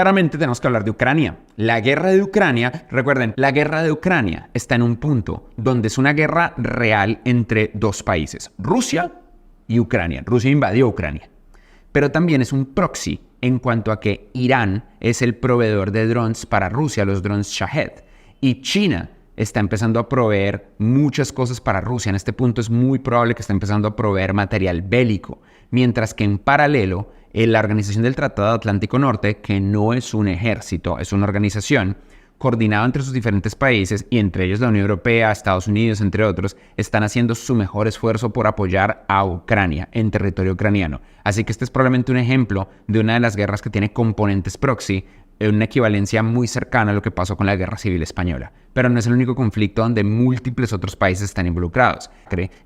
Claramente tenemos que hablar de Ucrania. La guerra de Ucrania, recuerden, la guerra de Ucrania está en un punto donde es una guerra real entre dos países, Rusia y Ucrania. Rusia invadió Ucrania. Pero también es un proxy en cuanto a que Irán es el proveedor de drones para Rusia, los drones Shahed. Y China está empezando a proveer muchas cosas para Rusia. En este punto es muy probable que esté empezando a proveer material bélico. Mientras que en paralelo, la Organización del Tratado Atlántico Norte, que no es un ejército, es una organización coordinada entre sus diferentes países y entre ellos la Unión Europea, Estados Unidos, entre otros, están haciendo su mejor esfuerzo por apoyar a Ucrania en territorio ucraniano. Así que este es probablemente un ejemplo de una de las guerras que tiene componentes proxy, una equivalencia muy cercana a lo que pasó con la Guerra Civil Española. Pero no es el único conflicto donde múltiples otros países están involucrados.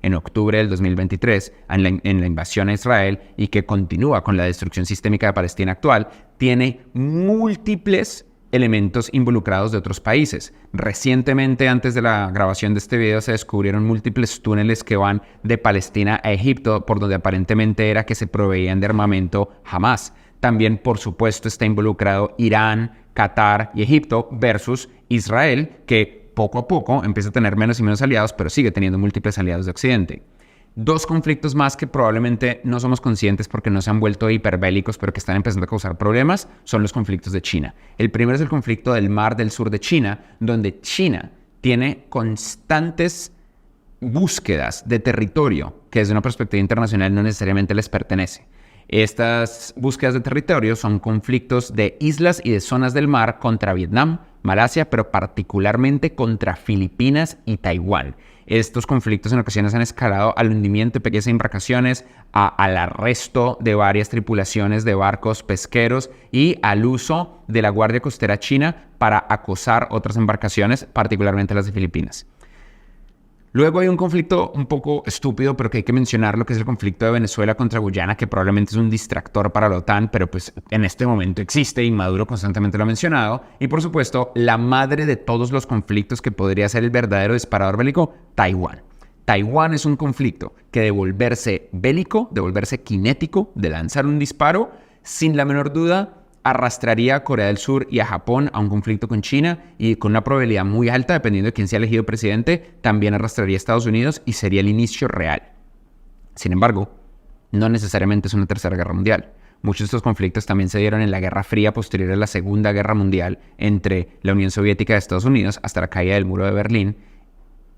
En octubre del 2023, en la invasión a Israel y que continúa con la destrucción sistémica de Palestina actual, tiene múltiples elementos involucrados de otros países. Recientemente, antes de la grabación de este video, se descubrieron múltiples túneles que van de Palestina a Egipto, por donde aparentemente era que se proveían de armamento Hamas. También, por supuesto, está involucrado Irán, Qatar y Egipto versus Israel, que poco a poco empieza a tener menos y menos aliados, pero sigue teniendo múltiples aliados de Occidente. Dos conflictos más que probablemente no somos conscientes porque no se han vuelto hiperbélicos, pero que están empezando a causar problemas, son los conflictos de China. El primero es el conflicto del Mar del Sur de China, donde China tiene constantes búsquedas de territorio que desde una perspectiva internacional no necesariamente les pertenece. Estas búsquedas de territorio son conflictos de islas y de zonas del mar contra Vietnam, Malasia, pero particularmente contra Filipinas y Taiwán. Estos conflictos en ocasiones han escalado al hundimiento de pequeñas embarcaciones, al arresto de varias tripulaciones de barcos pesqueros y al uso de la Guardia Costera China para acosar otras embarcaciones, particularmente las de Filipinas. Luego hay un conflicto un poco estúpido, pero que hay que mencionarlo, que es el conflicto de Venezuela contra Guyana, que probablemente es un distractor para la OTAN, pero pues en este momento existe y Maduro constantemente lo ha mencionado. Y por supuesto, la madre de todos los conflictos que podría ser el verdadero disparador bélico, Taiwán. Taiwán es un conflicto que de volverse bélico, de volverse cinético, de lanzar un disparo, sin la menor duda, arrastraría a Corea del Sur y a Japón a un conflicto con China y con una probabilidad muy alta, dependiendo de quién sea elegido presidente, también arrastraría a Estados Unidos y sería el inicio real. Sin embargo, no necesariamente es una tercera guerra mundial. Muchos de estos conflictos también se dieron en la Guerra Fría posterior a la Segunda Guerra Mundial entre la Unión Soviética y Estados Unidos hasta la caída del muro de Berlín,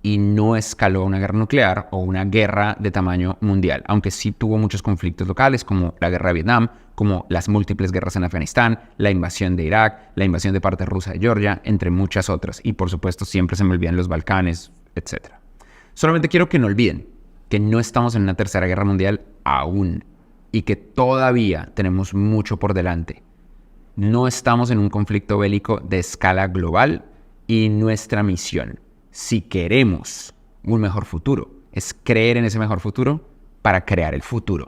y no escaló a una guerra nuclear o una guerra de tamaño mundial, aunque sí tuvo muchos conflictos locales como la guerra de Vietnam, como las múltiples guerras en Afganistán, la invasión de Irak, la invasión de parte rusa de Georgia, entre muchas otras. Y por supuesto siempre se me olvidan los Balcanes, etc. Solamente quiero que no olviden que no estamos en una tercera guerra mundial aún y que todavía tenemos mucho por delante. No estamos en un conflicto bélico de escala global y nuestra misión, si queremos un mejor futuro, es creer en ese mejor futuro para crear el futuro.